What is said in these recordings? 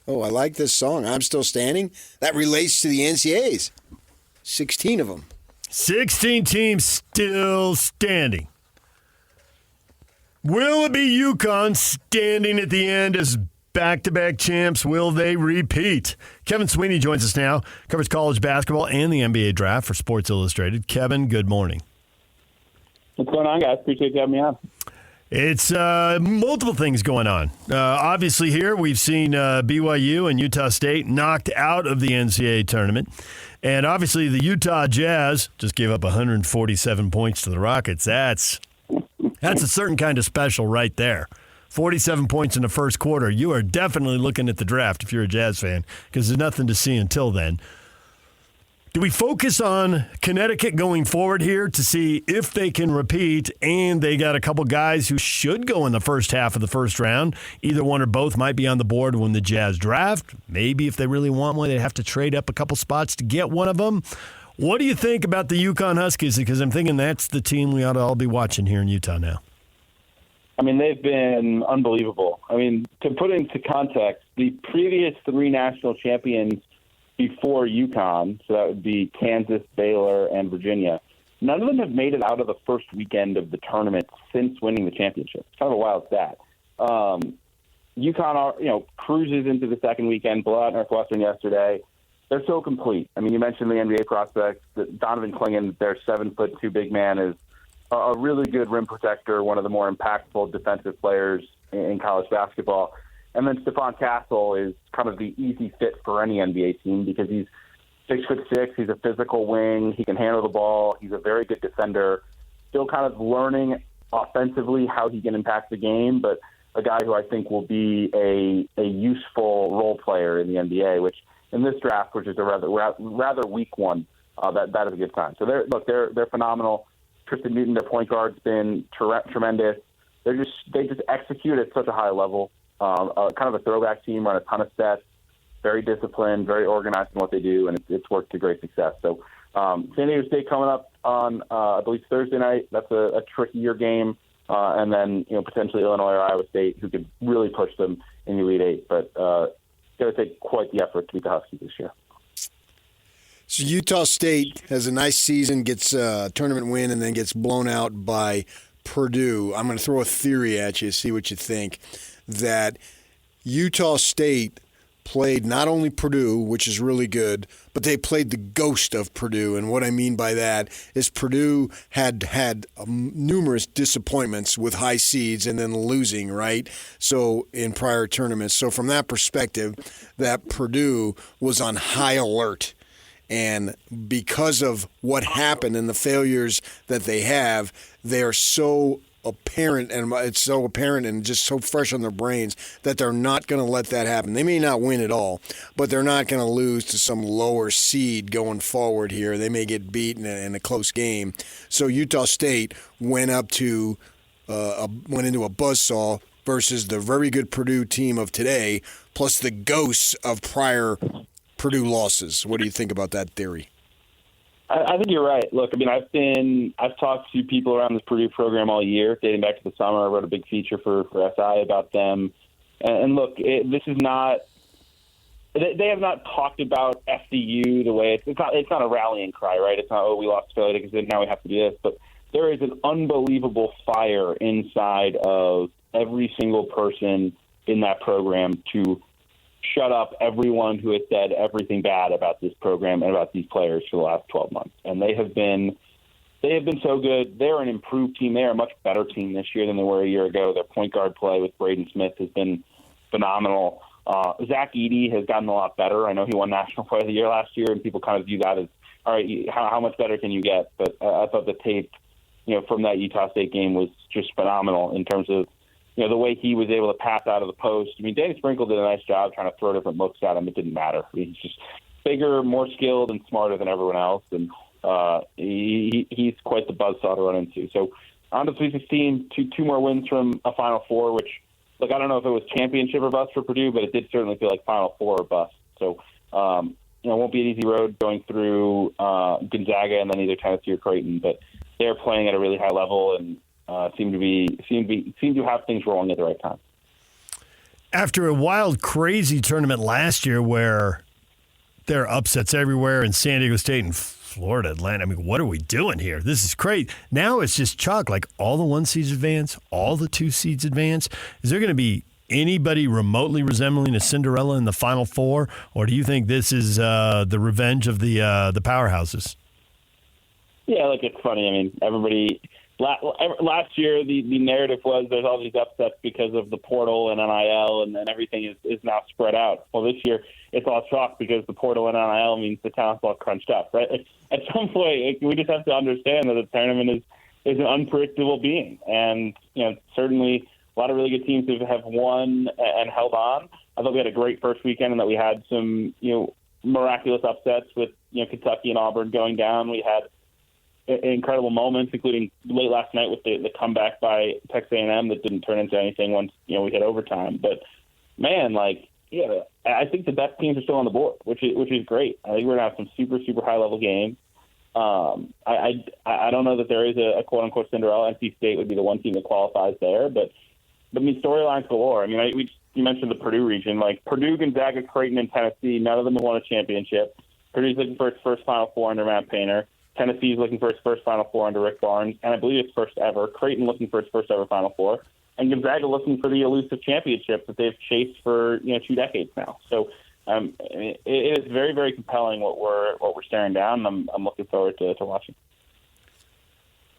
Oh, I like this song. I'm Still Standing. That relates to the NCAAs. 16 of them. 16 teams still standing. Will it be UConn standing at the end as back-to-back champs? Will they repeat? Kevin Sweeney joins us now. Covers college basketball and the NBA draft for Sports Illustrated. Kevin, good morning. What's going on, guys? Appreciate you having me on. It's multiple things going on. Obviously here we've seen BYU and Utah State knocked out of the NCAA tournament. And obviously the Utah Jazz just gave up 147 points to the Rockets. That's a certain kind of special right there. 47 points in the first quarter. You are definitely looking at the draft if you're a Jazz fan because there's nothing to see until then. Do we focus on Connecticut going forward here to see if they can repeat? And they got a couple guys who should go in the first half of the first round. Either one or both might be on the board when the Jazz draft. Maybe if they really want one, they have to trade up a couple spots to get one of them. What do you think about the UConn Huskies? Because I'm thinking that's the team we ought to all be watching here in Utah now. I mean, they've been unbelievable. I mean, to put into context, the previous three national champions before UConn, so that would be Kansas, Baylor, and Virginia, none of them have made it out of the first weekend of the tournament since winning the championship. It's kind of a wild stat. UConn, cruises into the second weekend, blew out Northwestern yesterday. They're so complete. I mean, you mentioned the NBA prospects. Donovan Clingan, their 7'2" big man, is a really good rim protector, one of the more impactful defensive players in college basketball. And then Stephon Castle is kind of the easy fit for any NBA team because he's 6'6". He's a physical wing. He can handle the ball. He's a very good defender. Still kind of learning offensively how he can impact the game, but a guy who I think will be a useful role player in the NBA, which in this draft, which is a rather weak one, that is a good sign. So they're phenomenal. Tristan Newton, their point guard, has been tremendous. They just execute at such a high level. Kind of a throwback team, run a ton of sets, very disciplined, very organized in what they do, and it's worked to great success. So San Diego State coming up on, I believe, Thursday night. That's a trickier game. And then, potentially Illinois or Iowa State, who could really push them in the Elite Eight. But it's going to take quite the effort to beat the Huskies this year. So Utah State has a nice season, gets a tournament win, and then gets blown out by Purdue. I'm going to throw a theory at you, see what you think, that Utah State played not only Purdue, which is really good, but they played the ghost of Purdue. And what I mean by that is Purdue had numerous disappointments with high seeds and then losing, right? So in prior tournaments. So from that perspective, that Purdue was on high alert. And because of what happened and the failures that they have, they are so apparent, and it's so apparent and just so fresh on their brains that they're not going to let that happen. They may not win at all, but they're not going to lose to some lower seed going forward here. They may get beaten in a close game. So Utah State went into a buzzsaw versus the very good Purdue team of today, plus the ghosts of prior Purdue losses. What do you think about that theory? I think you're right. Look, I mean, I've talked to people around this Purdue program all year, dating back to the summer. I wrote a big feature for SI about them. And look, this is not – they have not talked about FDU the way – it's not a rallying cry, right? It's not, oh, we lost Philly because now we have to do this. But there is an unbelievable fire inside of every single person in that program to shut up everyone who has said everything bad about this program and about these players for the last 12 months. And they have been so good. They're an improved team. They're a much better team this year than they were a year ago. Their point guard play with Braden Smith has been phenomenal. Zach Edey has gotten a lot better. I know he won National Player of the Year last year, and people kind of view that as, all right, how much better can you get? But I thought the tape, from that Utah State game was just phenomenal in terms of, the way he was able to pass out of the post. I mean, Danny Sprinkle did a nice job trying to throw different looks at him. It didn't matter. He's just bigger, more skilled, and smarter than everyone else. And he's quite the buzzsaw to run into. So on to Sweet 16, two more wins from a Final Four, which, look, I don't know if it was championship or bust for Purdue, but it did certainly feel like Final Four or bust. So, it won't be an easy road going through Gonzaga and then either Tennessee or Creighton, but they're playing at a really high level and seem to have things rolling at the right time. After a wild, crazy tournament last year where there are upsets everywhere in San Diego State and Florida, Atlanta, I mean, what are we doing here? This is great. Now it's just chalk, like all the 1 seeds advance, all the 2 seeds advance. Is there going to be anybody remotely resembling a Cinderella in the Final Four, or do you think this is the revenge of the powerhouses? Yeah, look, it's funny. I mean, everybody last year the narrative was there's all these upsets because of the portal and NIL, and then everything is now spread out. Well, this year it's all chalk because the portal and NIL means the talent's all crunched up, right? At some point, we just have to understand that the tournament is an unpredictable being, and certainly a lot of really good teams have won and held on. I thought we had a great first weekend, and that we had some miraculous upsets with Kentucky and Auburn going down. We had incredible moments, including late last night with the comeback by Texas A&M that didn't turn into anything once we hit overtime. But man, I think the best teams are still on the board, which is great. I think we're gonna have some super high level games. I don't know that there is a quote unquote Cinderella. NC State would be the one team that qualifies there, but I mean storylines galore. I mean, you mentioned the Purdue region, like Purdue, Gonzaga, Creighton, and Tennessee. None of them have won a championship. Purdue's looking for its first Final Four under Matt Painter. Tennessee's looking for its first Final Four under Rick Barnes, and I believe it's first ever. Creighton looking for its first ever Final Four, and Gonzaga looking for the elusive championship that they've chased for 2 decades now. So it is very, very compelling what we're staring down, and I'm looking forward to watching.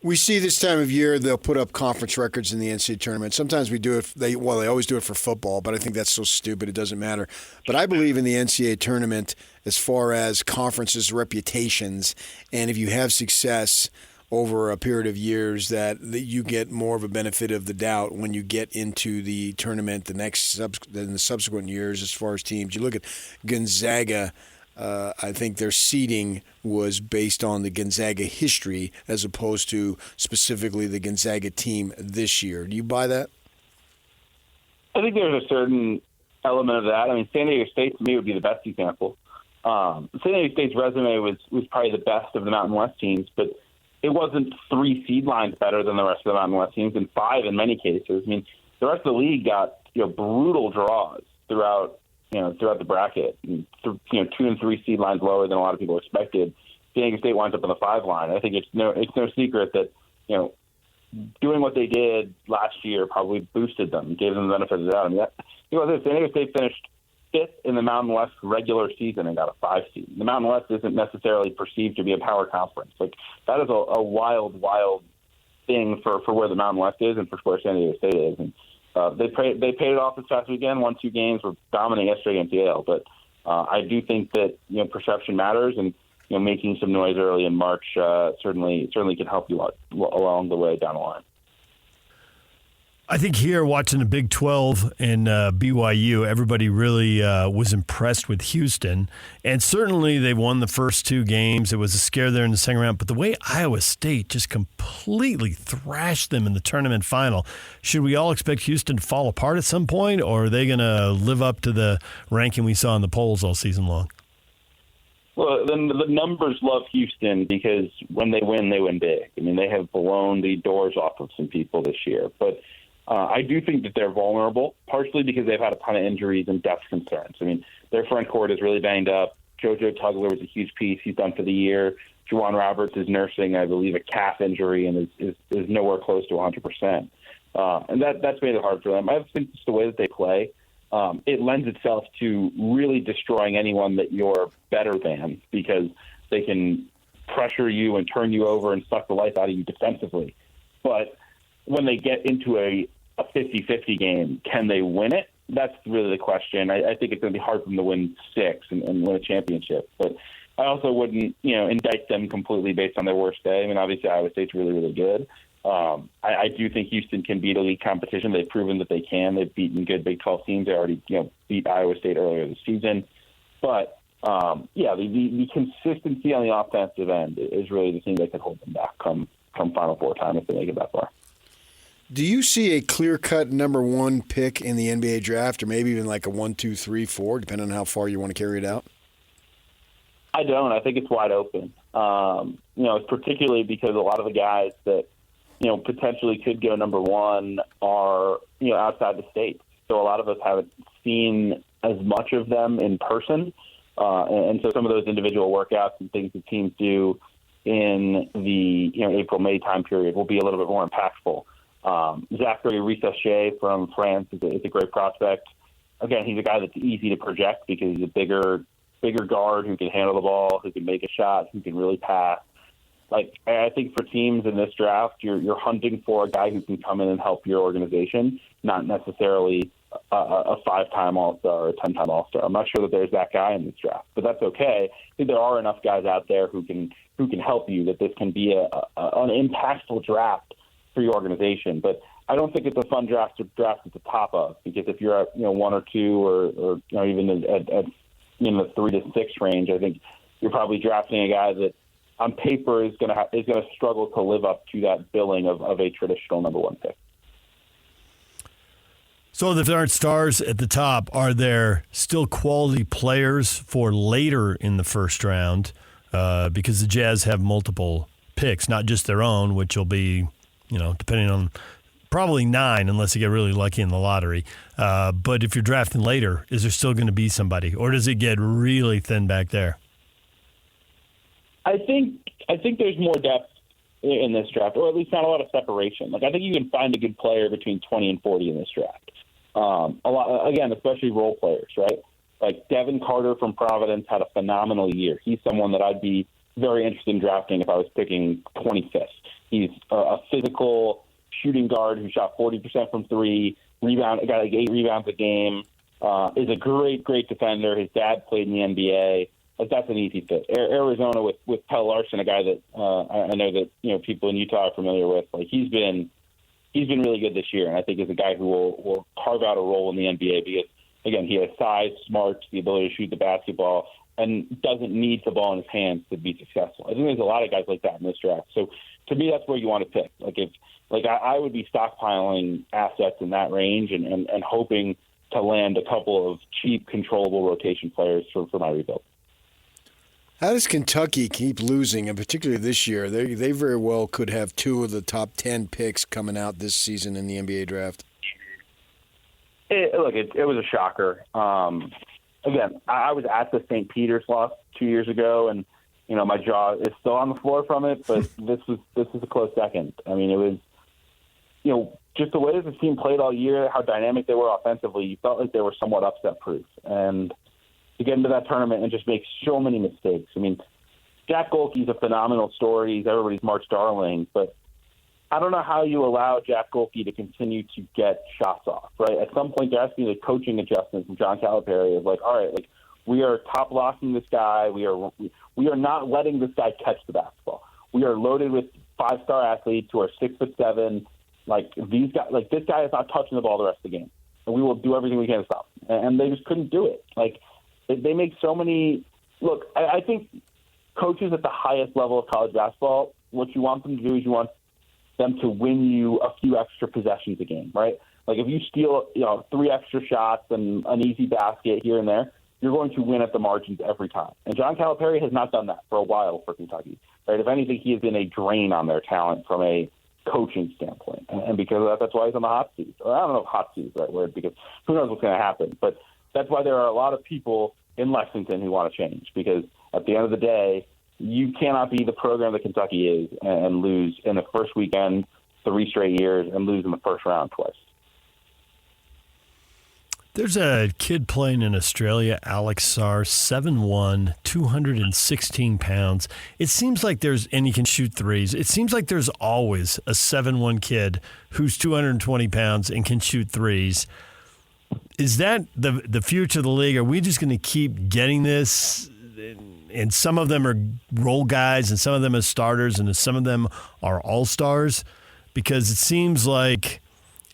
We see this time of year they'll put up conference records in the NCAA tournament. Sometimes we do it. They always do it for football, but I think that's so stupid it doesn't matter. But I believe in the NCAA tournament as far as conferences' reputations, and if you have success over a period of years, that you get more of a benefit of the doubt when you get into the tournament in the subsequent years as far as teams. You look at Gonzaga. I think their seeding was based on the Gonzaga history as opposed to specifically the Gonzaga team this year. Do you buy that? I think there's a certain element of that. I mean, San Diego State to me would be the best example. San Diego State's resume was probably the best of the Mountain West teams, but it wasn't 3 seed lines better than the rest of the Mountain West teams, and 5 in many cases. I mean, the rest of the league got brutal draws throughout the bracket, 2 and 3 seed lines lower than a lot of people expected. San Diego State winds up on the 5 line. I think it's no secret that doing what they did last year probably boosted them, gave them the benefit of the doubt. I mean, San Diego State finished 5th in the Mountain West regular season and got a 5 seed. The Mountain West isn't necessarily perceived to be a power conference. Like, that is a wild thing for where the Mountain West is and for where San Diego State is. And they paid it off this past weekend, won 2 games, were dominating yesterday against Yale. But I do think that perception matters, and making some noise early in March certainly can help you along the way down the line. I think here, watching the Big 12 and BYU, everybody really was impressed with Houston. And certainly they won the first 2 games. It was a scare there in the second round. But the way Iowa State just completely thrashed them in the tournament final, should we all expect Houston to fall apart at some point, or are they going to live up to the ranking we saw in the polls all season long? Well, then the numbers love Houston because when they win big. I mean, they have blown the doors off of some people this year. But I do think that they're vulnerable, partially because they've had a ton of injuries and depth concerns. I mean, their front court is really banged up. JoJo Tugler was a huge piece. He's done for the year. Juwan Roberts is nursing, I believe, a calf injury and is nowhere close to 100%. And that's made it hard for them. I think it's the way that they play. It lends itself to really destroying anyone that you're better than, because they can pressure you and turn you over and suck the life out of you defensively. But when they get into a 50-50 game, can they win it? That's really the question. I think it's going to be hard for them to win 6 and win a championship. But I also wouldn't, indict them completely based on their worst day. I mean, obviously Iowa State's really, really good. I do think Houston can beat elite competition. They've proven that they can. They've beaten good Big 12 teams. They already, beat Iowa State earlier this season. But the consistency on the offensive end is really the thing that could hold them back come Final Four time if they make it that far. Do you see a clear-cut number 1 pick in the NBA draft, or maybe even like a 1, 2, 3, 4, depending on how far you want to carry it out? I don't. I think it's wide open. Particularly because a lot of the guys that potentially could go number 1 are outside the States. so a lot of us haven't seen as much of them in person. And so some of those individual workouts and things that teams do in the April-May time period will be a little bit more impactful. Zachary Rissache from France is a great prospect. Again, he's a guy that's easy to project because he's a bigger guard who can handle the ball, who can make a shot, who can really pass. Like, I think for teams in this draft, you're hunting for a guy who can come in and help your organization, not necessarily a 5-time All-Star or a 10-time All-Star. I'm not sure that there's that guy in this draft, but that's okay. I think there are enough guys out there who can help you, that this can be an impactful draft for your organization. But I don't think it's a fun draft to draft at the top of, because if you're at 1 or 2 or even at the 3 to 6 range, I think you're probably drafting a guy that on paper is going to struggle to live up to that billing of a traditional number 1 pick. So if there aren't stars at the top, are there still quality players for later in the first round? Because the Jazz have multiple picks, not just their own, which will be, depending on probably 9 unless you get really lucky in the lottery. But if you're drafting later, is there still going to be somebody, or does it get really thin back there? I think there's more depth in this draft, or at least not a lot of separation. Like, I think you can find a good player between 20 and 40 in this draft. A lot, again, especially role players, right? Like Devin Carter from Providence had a phenomenal year. He's someone that I'd be very interested in drafting if I was picking 25th. He's a physical shooting guard who shot 40% from 3, got like 8 rebounds a game, is a great defender. His dad played in the NBA. Like, that's an easy fit. Arizona with Pell Larson, a guy that I know that people in Utah are familiar with. Like, he's been really good this year, and I think is a guy who will carve out a role in the NBA because, again, he has size, smarts, the ability to shoot the basketball, and doesn't need the ball in his hands to be successful. I think there's a lot of guys like that in this draft. So to me, that's where you want to pick. I would be stockpiling assets in that range and hoping to land a couple of cheap, controllable rotation players for my rebuild. How does Kentucky keep losing, and particularly this year? They very well could have 2 of the top 10 picks coming out this season in the NBA draft. It was a shocker. Again, I was at the St. Peter's loss 2 years ago, and my jaw is still on the floor from it. But this was a close second. I mean, it was just the way that the team played all year, how dynamic they were offensively. You felt like they were somewhat upset proof, and to get into that tournament and just make so many mistakes. I mean, Jack Golke's a phenomenal story. He's everybody's March darling, but I don't know how you allow Jack Golke to continue to get shots off, right? At some point, there has to be a coaching adjustment from John Calipari of like, all right, like, we are top locking this guy. We are not letting this guy catch the basketball. We are loaded with 5-star athletes who are 6'7". Like, these guys, like, this guy is not touching the ball the rest of the game, and we will do everything we can to stop him. And they just couldn't do it. Like, they make so many – look, I think coaches at the highest level of college basketball, what you want them to do is you want them to win you a few extra possessions a game, right? Like, if you steal 3 extra shots and an easy basket here and there, you're going to win at the margins every time. And John Calipari has not done that for a while for Kentucky, right? If anything, he has been a drain on their talent from a coaching standpoint. And because of that, that's why he's on the hot seat. Or I don't know if hot seat is the right word, because who knows what's going to happen. But that's why there are a lot of people in Lexington who want to change, because at the end of the day, you cannot be the program that Kentucky is and lose in the first weekend 3 straight years and lose in the first round twice. There's a kid playing in Australia, Alex Sarr, 7'1", 216 pounds. It seems like and he can shoot threes. It seems like there's always a 7'1" kid who's 220 pounds and can shoot threes. Is that the future of the league? Are we just going to keep getting this? And some of them are role guys, and some of them are starters, and some of them are all-stars? Because it seems like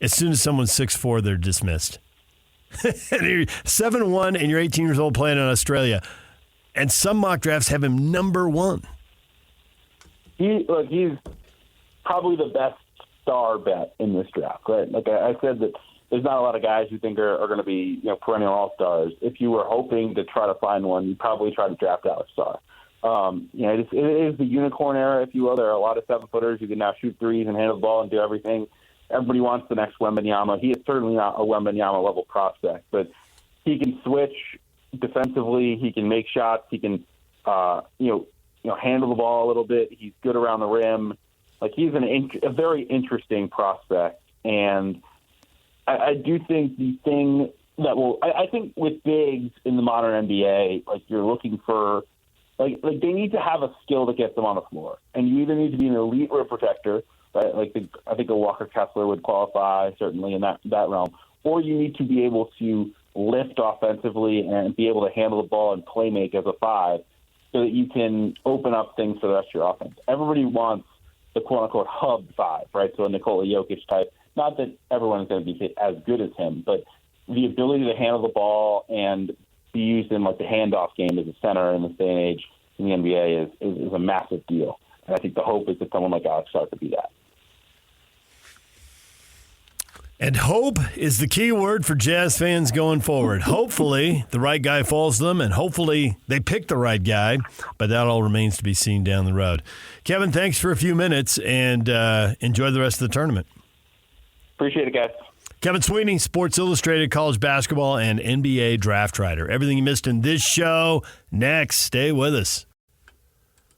as soon as someone's 6'4", they're dismissed. And you're 7'1", and you're 18 years old playing in Australia. And some mock drafts have him number 1. He's probably the best star bet in this draft, right? Like I said, that there's not a lot of guys who think are going to be perennial all-stars. If you were hoping to try to find one, you'd probably try to draft Alex Sarr. It is the unicorn era, if you will. There are a lot of 7-footers who can now shoot threes and handle the ball and do everything. everybody wants the next Wembanyama. He is certainly not a Wembanyama level prospect, but he can switch defensively. He can make shots. He can, handle the ball a little bit. He's good around the rim. Like, he's a very interesting prospect. And I do think the thing that I think with bigs in the modern NBA, like, you're looking for, like they need to have a skill that gets them on the floor. And you either need to be an elite rim protector, right? Like, I think a Walker Kessler would qualify certainly in that realm, or you need to be able to lift offensively and be able to handle the ball and play make as a five so that you can open up things for the rest of your offense. Everybody wants the quote-unquote hub five, right? So a Nikola Jokic type. Not that everyone's going to be as good as him, but the ability to handle the ball and be used in, like, the handoff game as a center in this day and age in the NBA is a massive deal. And I think the hope is that someone like Alex Sark could be that. And hope is the key word for Jazz fans going forward. Hopefully the right guy falls to them, and hopefully they pick the right guy, but that all remains to be seen down the road. Kevin, thanks for a few minutes, and enjoy the rest of the tournament. Appreciate it, guys. Kevin Sweeney, Sports Illustrated college basketball and NBA draft writer. Everything you missed in this show, next. Stay with us.